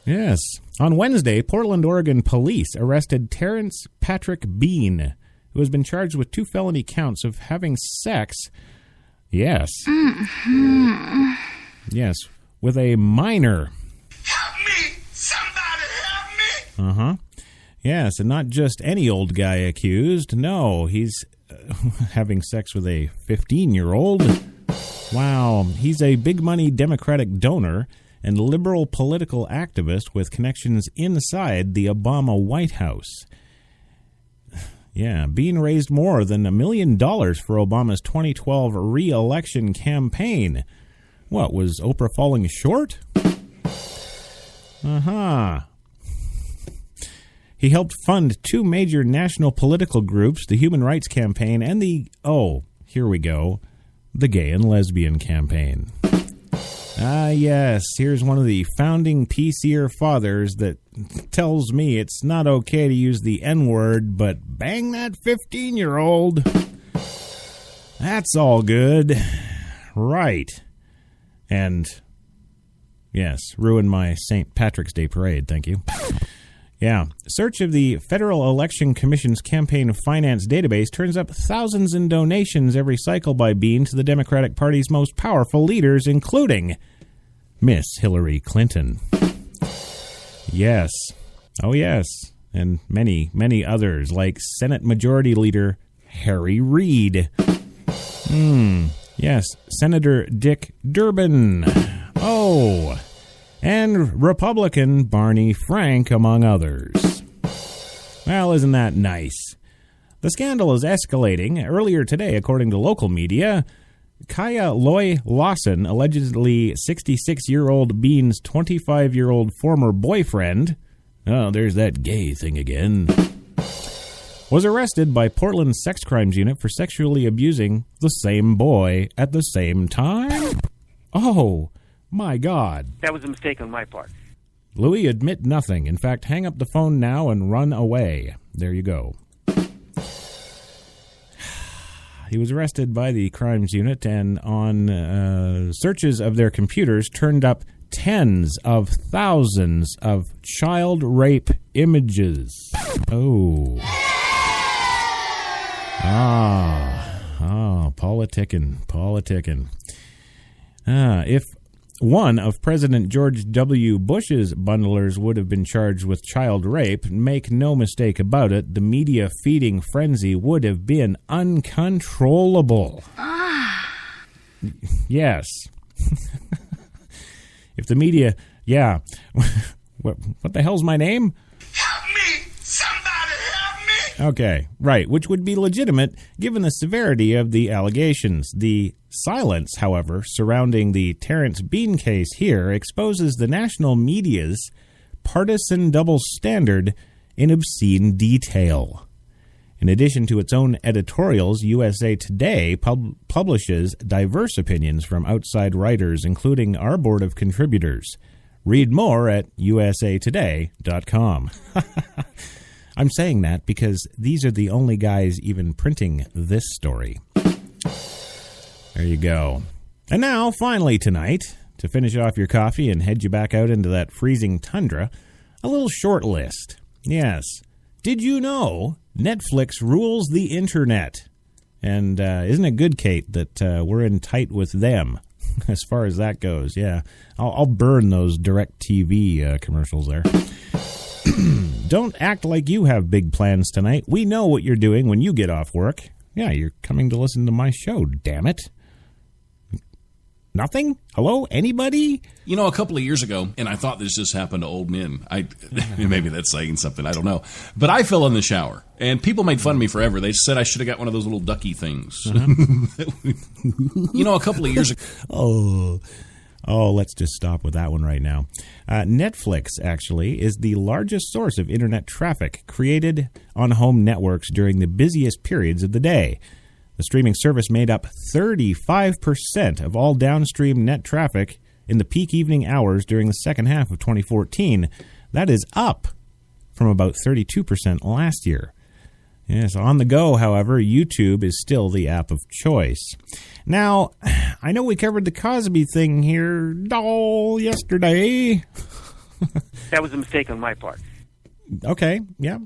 Yes. On Wednesday, Portland, Oregon police arrested Terrence Patrick Bean, who has been charged with 2 felony counts of having sex. Yes. Mm-hmm. Yes, with a minor. Help me! Somebody help me! Uh-huh. Yes, and not just any old guy accused. No, he's having sex with a 15-year-old. Wow. He's a big-money Democratic donor and liberal political activist with connections inside the Obama White House. Yeah, Bean raised more than $1 million for Obama's 2012 re-election campaign. What, was Oprah falling short? Uh-huh. He helped fund 2 major national political groups, the Human Rights Campaign and the Gay and Lesbian Campaign. Ah, yes, here's one of the founding PCer fathers that tells me it's not okay to use the N-word, but bang that 15-year-old. That's all good. Right. And, yes, ruin my St. Patrick's Day parade, thank you. Yeah. Search of the Federal Election Commission's campaign finance database turns up thousands in donations every cycle by Bean to the Democratic Party's most powerful leaders, including Miss Hillary Clinton. Yes. Oh, yes. And many, many others, like Senate Majority Leader Harry Reid. Yes. Senator Dick Durbin. Oh. And Republican Barney Frank, among others. Well, isn't that nice? The scandal is escalating. Earlier today, according to local media, Kaya Loy Lawson, allegedly 66-year-old Bean's 25-year-old former boyfriend, oh, there's that gay thing again, was arrested by Portland's Sex Crimes Unit for sexually abusing the same boy at the same time? Oh, my God. That was a mistake on my part. Louis, admit nothing. In fact, hang up the phone now and run away. There you go. He was arrested by the crimes unit and on searches of their computers turned up tens of thousands of child rape images. Oh. Politicking. If one of President George W. Bush's bundlers would have been charged with child rape, make no mistake about it, the media feeding frenzy would have been uncontrollable. Yes. If the media, yeah. What the hell's my name? Help me! Somebody help me! Okay, right, which would be legitimate given the severity of the allegations. The silence, however, surrounding the Terrence Bean case here exposes the national media's partisan double standard in obscene detail. In addition to its own editorials, USA Today publishes diverse opinions from outside writers, including our board of contributors. Read more at usatoday.com. I'm saying that because these are the only guys even printing this story. There you go. And now, finally tonight, to finish off your coffee and head you back out into that freezing tundra, a little short list. Yes. Did you know Netflix rules the internet? And isn't it good, Kate, that we're in tight with them as far as that goes? Yeah. I'll burn those DirecTV commercials there. Don't act like you have big plans tonight. We know what you're doing when you get off work. Yeah, you're coming to listen to my show, damn it. Nothing? Hello? Anybody? You know, a couple of years ago, and I thought this just happened to old men. Maybe that's saying something. I don't know. But I fell in the shower, and people made fun of me forever. They said I should have got one of those little ducky things. You know, a couple of years ago. Oh, let's just stop with that one right now. Netflix, actually, is the largest source of internet traffic created on home networks during the busiest periods of the day. The streaming service made up 35% of all downstream net traffic in the peak evening hours during the second half of 2014. That is up from about 32% last year. Yes, on the go, however, YouTube is still the app of choice. Now, I know we covered the Cosby thing here yesterday. That was a mistake on my part. Okay, yeah.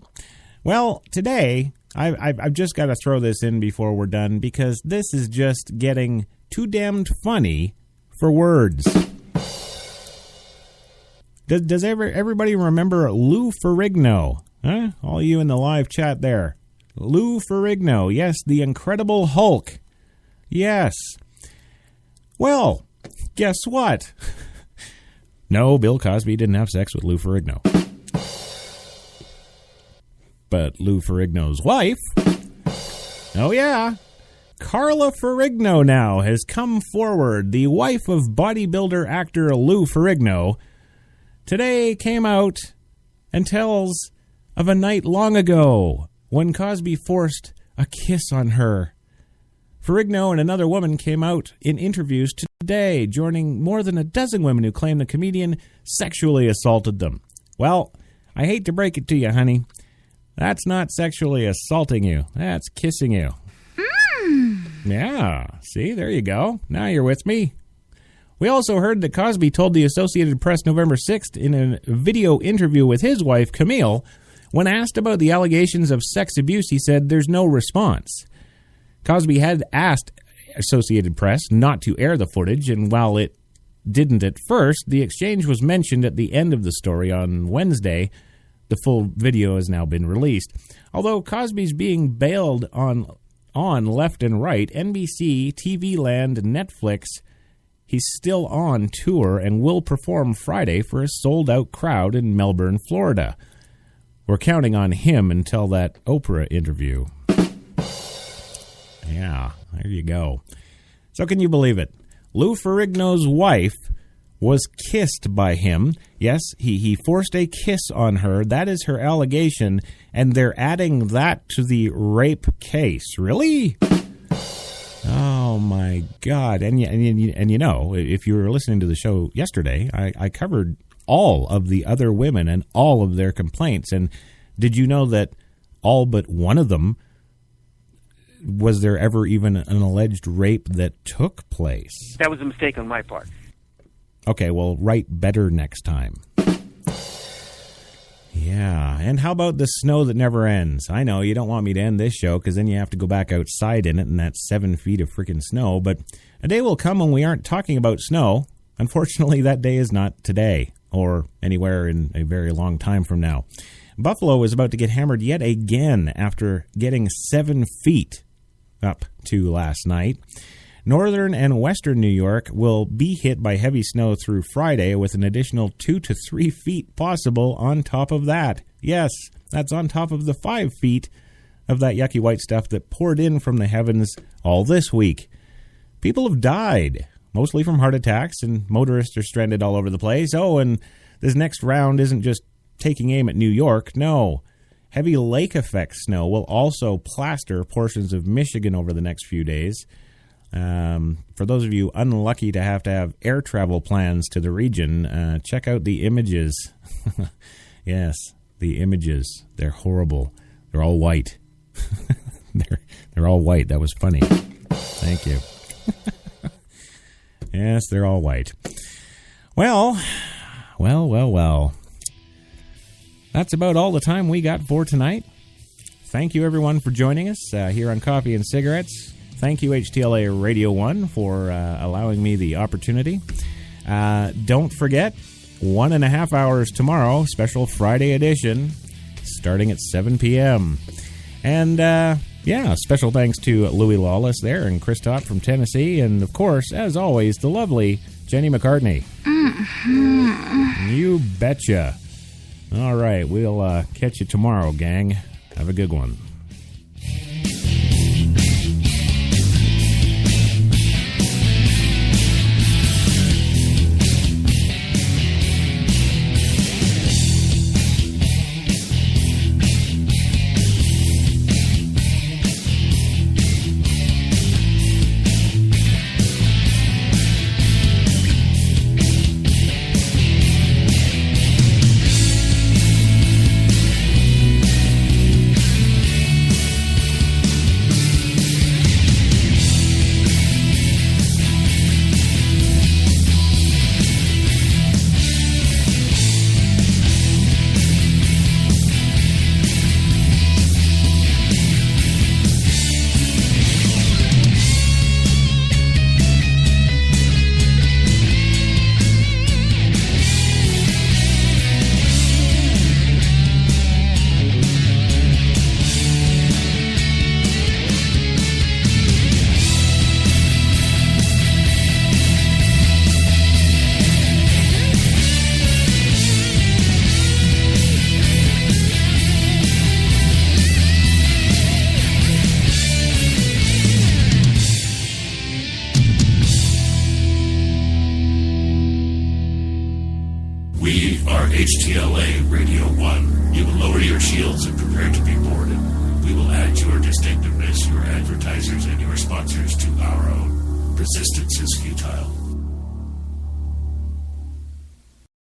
Well, today, I've just got to throw this in before we're done because this is just getting too damned funny for words. Does everybody remember Lou Ferrigno? Huh? All you in the live chat there. Lou Ferrigno, yes, the Incredible Hulk. Yes. Well, guess what? No, Bill Cosby didn't have sex with Lou Ferrigno. But Lou Ferrigno's wife, oh yeah, Carla Ferrigno now has come forward. The wife of bodybuilder actor Lou Ferrigno today came out and tells of a night long ago when Cosby forced a kiss on her. Ferrigno and another woman came out in interviews today, joining more than a dozen women who claim the comedian sexually assaulted them. Well, I hate to break it to you, honey. That's not sexually assaulting you. That's kissing you. Yeah, see, there you go. Now you're with me. We also heard that Cosby told the Associated Press November 6th in a video interview with his wife, Camille, when asked about the allegations of sex abuse, he said there's no response. Cosby had asked Associated Press not to air the footage, and while it didn't at first, the exchange was mentioned at the end of the story on Wednesday. The full video has now been released. Although Cosby's being bailed on left and right, NBC, TV Land, Netflix, he's still on tour and will perform Friday for a sold-out crowd in Melbourne, Florida. We're counting on him until that Oprah interview. Yeah, there you go. So can you believe it? Lou Ferrigno's wife was kissed by him. Yes, he forced a kiss on her. That is her allegation, and they're adding that to the rape case. Really? Oh, my God. And you know, if you were listening to the show yesterday, I covered all of the other women and all of their complaints. And did you know that all but one of them, was there ever even an alleged rape that took place? That was a mistake on my part. Okay, well, write better next time. Yeah, and how about the snow that never ends? I know you don't want me to end this show because then you have to go back outside in it and that's 7 feet of freaking snow, but a day will come when we aren't talking about snow. Unfortunately, that day is not today or anywhere in a very long time from now. Buffalo is about to get hammered yet again after getting 7 feet up to last night. Northern and western New York will be hit by heavy snow through Friday with an additional 2 to 3 feet possible on top of that. Yes, that's on top of the 5 feet of that yucky white stuff that poured in from the heavens all this week. People have died, mostly from heart attacks, and motorists are stranded all over the place. Oh, and this next round isn't just taking aim at New York. No. Heavy lake effect snow will also plaster portions of Michigan over the next few days. For those of you unlucky to have air travel plans to the region, check out the images. Yes, the images. They're horrible. They're all white. They're all white. That was funny. Thank you. Yes, they're all white. Well. That's about all the time we got for tonight. Thank you, everyone, for joining us here on Coffee and Cigarettes. Thank you, HTLA Radio 1, for allowing me the opportunity. Don't forget, 1.5 hours tomorrow, special Friday edition, starting at 7 p.m. And, special thanks to Louis Lawless there and Chris Topp from Tennessee. And, of course, as always, the lovely Jenny McCartney. Mm-hmm. You betcha. All right, we'll catch you tomorrow, gang. Have a good one. HTLA Radio 1. You will lower your shields and prepare to be boarded. We will add your distinctiveness, your advertisers, and your sponsors to our own. Resistance is futile.